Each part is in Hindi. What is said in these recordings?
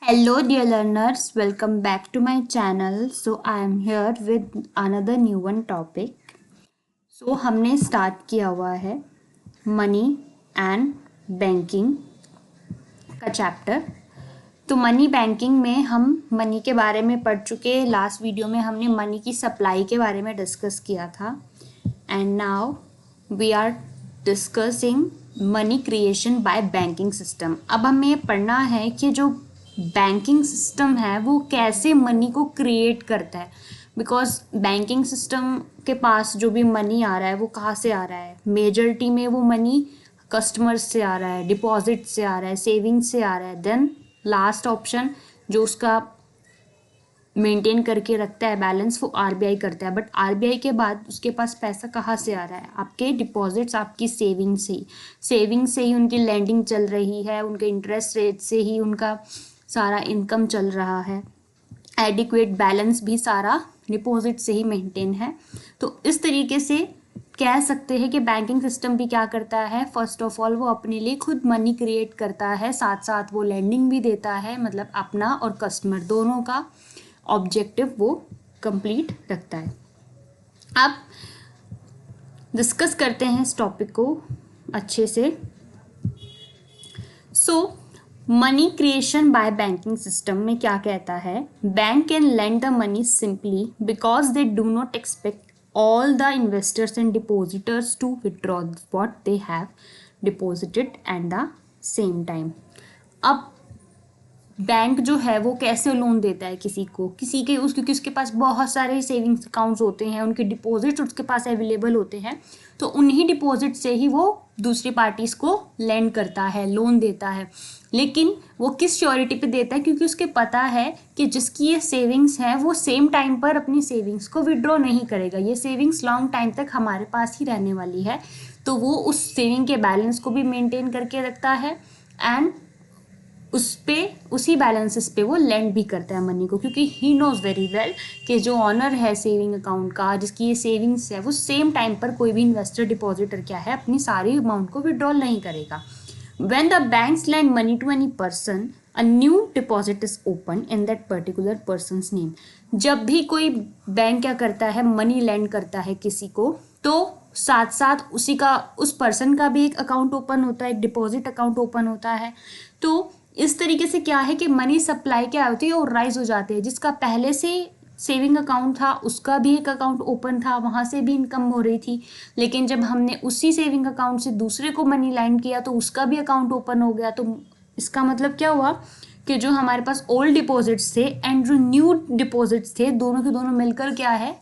Hello, dear learners. Welcome back to my channel. So, I am here with another new one topic. So, हमने स्टार्ट किया हुआ है मनी एंड बैंकिंग का चैप्टर। तो मनी बैंकिंग में हम मनी के बारे में पढ़ चुके। लास्ट वीडियो में हमने मनी की सप्लाई के बारे में डिस्कस किया था and now we are discussing money creation by banking system. अब हमें ये पढ़ना है कि जो बैंकिंग सिस्टम है वो कैसे मनी को क्रिएट करता है। बिकॉज बैंकिंग सिस्टम के पास जो भी मनी आ रहा है वो कहाँ से आ रहा है, मेजॉरिटी में वो मनी कस्टमर्स से आ रहा है, डिपॉजिट से आ रहा है, सेविंग्स से आ रहा है। देन लास्ट ऑप्शन जो उसका मेंटेन करके रखता है बैलेंस वो आरबीआई करता है। बट आरबीआई के बाद उसके पास पैसा कहाँ से आ रहा है? आपके डिपॉजिट्स, आपकी सेविंग से ही उनकी लैंडिंग चल रही है, उनके इंटरेस्ट रेट से ही उनका सारा इनकम चल रहा है। एडिक्वेट बैलेंस भी सारा डिपॉजिट से ही मेंटेन है। तो इस तरीके से कह सकते हैं कि बैंकिंग सिस्टम भी क्या करता है, फर्स्ट ऑफ ऑल वो अपने लिए खुद मनी क्रिएट करता है, साथ साथ वो लैंडिंग भी देता है। मतलब अपना और कस्टमर दोनों का ऑब्जेक्टिव वो कंप्लीट रखता है। अब डिस्कस करते हैं इस टॉपिक को अच्छे से। Money creation by banking system में क्या कहता है? Bank can lend the money simply because they do not expect all the investors and depositors to withdraw what they have deposited at the same time. अब बैंक जो है वो कैसे लोन देता है किसी को, क्योंकि उसके पास बहुत सारे सेविंग्स अकाउंट्स होते हैं, उनके डिपॉजिट्स उसके पास अवेलेबल होते हैं, तो उन्हीं डिपॉजिट से ही वो दूसरी पार्टीज को लेंड करता है, लोन देता है। लेकिन वो किस श्योरिटी पे देता है? क्योंकि उसके पता है कि जिसकी ये सेविंग्स है वो सेम टाइम पर अपनी सेविंग्स को विड्रॉ नहीं करेगा, ये सेविंग्स लॉन्ग टाइम तक हमारे पास ही रहने वाली है। तो वो उस सेविंग के बैलेंस को भी मेंटेन करके रखता है एंड उसी बैलेंसेस पे वो लेंड भी करता है मनी को, क्योंकि ही नोज वेरी वेल कि जो ऑनर है सेविंग अकाउंट का, जिसकी ये सेविंग्स है, वो सेम टाइम पर कोई भी इन्वेस्टर डिपॉजिटर क्या है अपनी सारी अमाउंट को विड्रॉल नहीं करेगा। When the banks lend money to any person, a new deposit is open in that particular person's name. जब भी कोई बैंक क्या करता है, मनी लैंड करता है किसी को, तो साथ साथ उस पर्सन का भी एक अकाउंट ओपन होता है, एक डिपॉजिट अकाउंट ओपन होता है। तो इस तरीके से क्या है कि मनी सप्लाई क्या होती है और राइज हो जाते हैं। जिसका पहले से सेविंग अकाउंट था उसका भी एक अकाउंट ओपन था, वहाँ से भी इनकम हो रही थी। लेकिन जब हमने उसी सेविंग अकाउंट से दूसरे को मनी लैंड किया तो उसका भी अकाउंट ओपन हो गया। तो इसका मतलब क्या हुआ कि जो हमारे पास ओल्ड डिपॉजिट्स थे एंड जो न्यू डिपॉजिट्स थे, दोनों के दोनों मिलकर क्या है,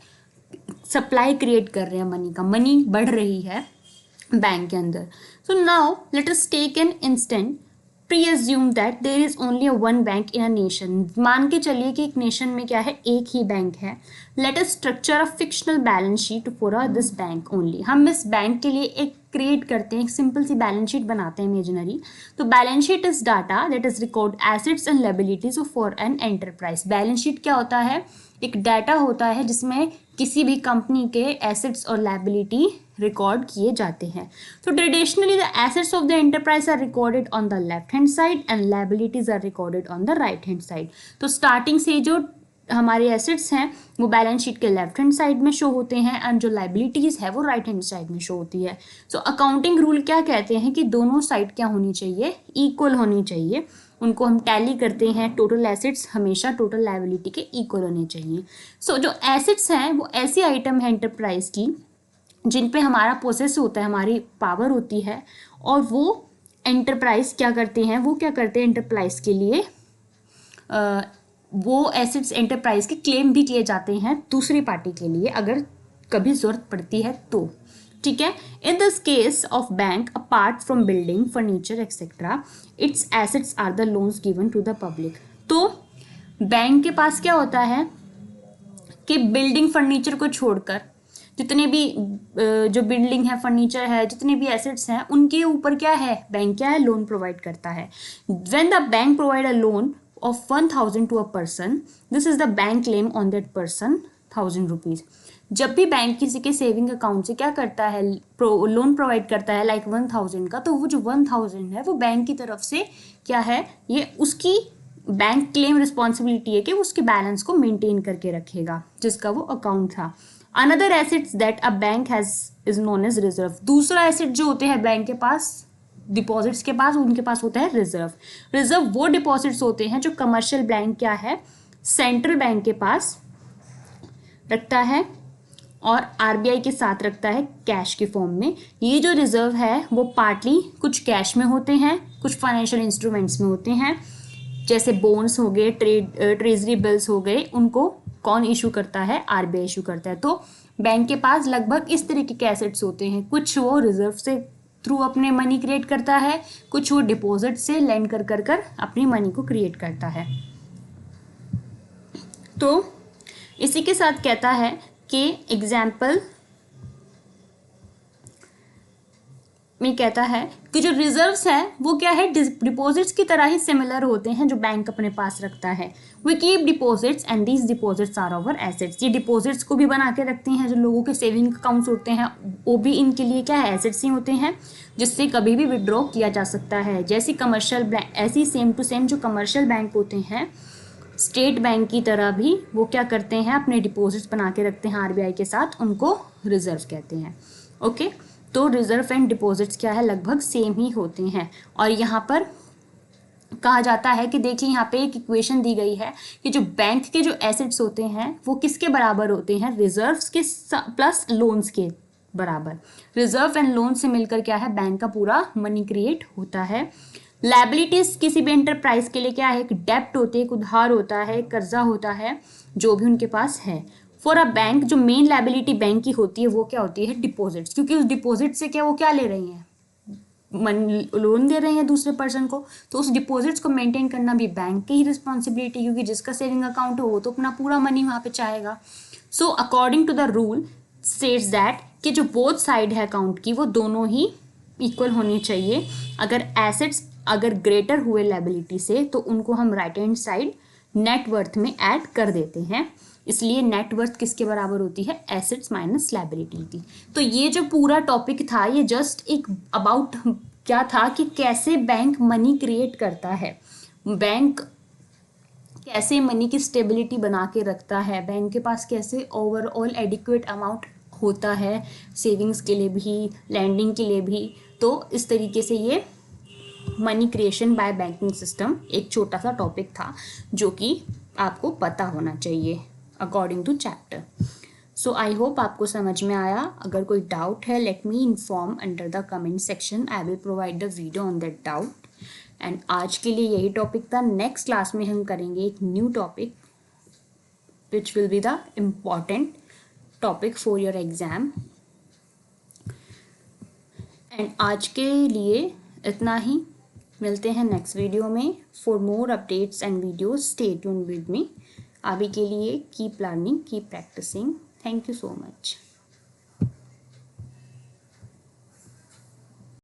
सप्लाई क्रिएट कर रहे हैं मनी का, मनी बढ़ रही है बैंक के अंदर। So now let us take an instant pre-assume that there is only one bank in a nation. मान के चलिए कि एक नेशन में क्या है, एक ही बैंक है। Let us structure a fictional balance sheet for this bank only. हम इस बैंक के लिए एक क्रिएट करते हैं, एक सिंपल सी बैलेंस शीट बनाते हैं इमेजिनरी। तो balance sheet is data that is record assets and liabilities for an enterprise. Balance sheet क्या होता है? एक डाटा होता है जिसमें किसी भी कंपनी के एसेट्स और लायबिलिटी रिकॉर्ड किए जाते हैं। तो traditionally the assets of the enterprise are recorded on the left hand side and liabilities are recorded on the right hand side. तो स्टार्टिंग से जो हमारे एसेट्स हैं वो बैलेंस शीट के लेफ्ट हैंड साइड में शो होते हैं एंड जो लायबिलिटीज है वो राइट हैंड साइड में शो होती है। सो अकाउंटिंग रूल क्या कहते हैं कि दोनों साइड क्या होनी चाहिए, इक्वल होनी चाहिए। उनको हम टैली करते हैं, टोटल एसेट्स हमेशा टोटल लायबिलिटी के इक्वल होने चाहिए। सो जो एसेट्स हैं वो ऐसी आइटम है एंटरप्राइज की जिन पे हमारा प्रोसेस होता है, हमारी पावर होती है, और वो एंटरप्राइज क्या करते हैं, एंटरप्राइज के लिए वो एसेट्स एंटरप्राइज के क्लेम भी किए जाते हैं दूसरी पार्टी के लिए अगर कभी ज़रूरत पड़ती है तो। ठीक है। In this case of bank apart from building, furniture etcetera, its assets are the loans given to the public. तो बैंक के पास क्या होता है कि बिल्डिंग फर्नीचर को छोड़कर जितने भी जो बिल्डिंग है, फर्नीचर है, जितने भी एसेट्स हैं, उनके ऊपर क्या है, बैंक क्या है, लोन प्रोवाइड करता है। When the bank provide a loan of 1000 to a person, this is the bank claim on that person 1000 rupees। जब भी बैंक किसी के सेविंग अकाउंट से क्या करता है, लोन प्रोवाइड करता है लाइक 1000 का, तो वो जो 1000 है वो बैंक की तरफ से क्या है, ये उसकी बैंक क्लेम रिस्पॉन्सिबिलिटी है कि वो उसके बैलेंस को मेंटेन करके रखेगा जिसका वो अकाउंट था। Another assets that a bank has is known as reserve. दूसरा एसेट जो होते हैं बैंक के पास, डिपॉजिट्स के पास, उनके पास होता है रिजर्व। रिजर्व वो डिपॉजिट्स होते हैं जो कमर्शियल बैंक क्या है, सेंट्रल बैंक के पास रखता है और आरबीआई के साथ रखता है कैश के फॉर्म में। ये जो रिजर्व है वो पार्टली कुछ कैश में होते हैं, कुछ फाइनेंशियल इंस्ट्रूमेंट्स में होते हैं, जैसे बॉन्ड्स हो गए, ट्रेजरी बिल्स हो गए, उनको कौन इशू करता है, आरबीआई इशू करता है। तो बैंक के पास लगभग इस तरीके के एसेट्स होते हैं, कुछ वो रिजर्व से थ्रू अपने मनी क्रिएट करता है, कुछ वो डिपॉजिट से लेंड कर कर कर अपनी मनी को क्रिएट करता है। तो इसी के साथ कहता है कि एग्जाम्पल में कहता है कि जो रिजर्व्स हैं वो क्या है, डिपॉजिट्स की तरह ही सिमिलर होते हैं जो बैंक अपने पास रखता है। We keep deposits and these deposits are our assets. ये डिपॉजिट्स को भी बना के रखते हैं, जो लोगों के सेविंग अकाउंट्स होते हैं वो भी इनके लिए क्या है, एसेट्स ही होते हैं जिससे कभी भी विड्रॉ किया जा सकता है। जैसे कमर्शियल बैंक, ऐसी सेम टू सेम जो कमर्शियल बैंक होते हैं स्टेट बैंक की तरह भी वो क्या करते हैं, अपने डिपॉजिट्स बना के रखते हैं आरबीआई के साथ, उनको रिजर्व कहते हैं। ओके, तो रिजर्व एंड डिपॉजिट्स क्या है, लगभग सेम ही होते हैं। और यहाँ पर कहा जाता है कि देखिए यहाँ पे एक इक्वेशन दी गई है कि जो बैंक के जो एसेट्स होते हैं वो किसके बराबर होते हैं, रिजर्व्स के प्लस लोन्स के बराबर। रिजर्व एंड लोन से मिलकर क्या है, बैंक का पूरा मनी क्रिएट होता है। लायबिलिटीज किसी भी एंटरप्राइज के लिए क्या है, एक डेप्ट होती है, एक उधार होता है, एक कर्जा होता है जो भी उनके पास है। फॉर अ बैंक जो मेन लायबिलिटी बैंक की होती है वो क्या होती है, डिपॉजिट्स, क्योंकि उस डिपॉजिट से क्या वो क्या ले रही हैं, लोन दे रहे हैं दूसरे पर्सन को, तो उस डिपॉजिट्स को मेंटेन करना भी बैंक की ही रिस्पॉन्सिबिलिटी, क्योंकि जिसका सेविंग अकाउंट हो वो तो अपना पूरा मनी वहाँ पे चाहेगा। So according to the rule states that कि जो बोथ साइड है अकाउंट की वो दोनों ही इक्वल होनी चाहिए। अगर एसेट्स अगर ग्रेटर हुए लायबिलिटी से तो उनको हम right hand side net worth में ऐड कर देते हैं, इसलिए नेट वर्थ किसके बराबर होती है, एसेट्स माइनस लायबिलिटी की। तो ये जो पूरा टॉपिक था ये जस्ट एक अबाउट क्या था कि कैसे बैंक मनी क्रिएट करता है, बैंक कैसे मनी की स्टेबिलिटी बना के रखता है, बैंक के पास कैसे ओवरऑल एडिक्वेट अमाउंट होता है सेविंग्स के लिए भी, लैंडिंग के लिए भी। तो इस तरीके से ये money creation by banking system एक छोटा सा टॉपिक था जो कि आपको पता होना चाहिए according to chapter. So I hope आपको समझ में आया। अगर कोई डाउट है let me inform under the comment section, I will provide the video on that doubt. And आज के लिए यही टॉपिक था। नेक्स्ट क्लास में हम करेंगे एक new topic which will be the important topic for your exam. And आज के लिए इतना ही, मिलते हैं नेक्स्ट वीडियो में। For more updates and videos stay tuned with me. अभी के लिए keep learning, keep practicing. Thank you so much.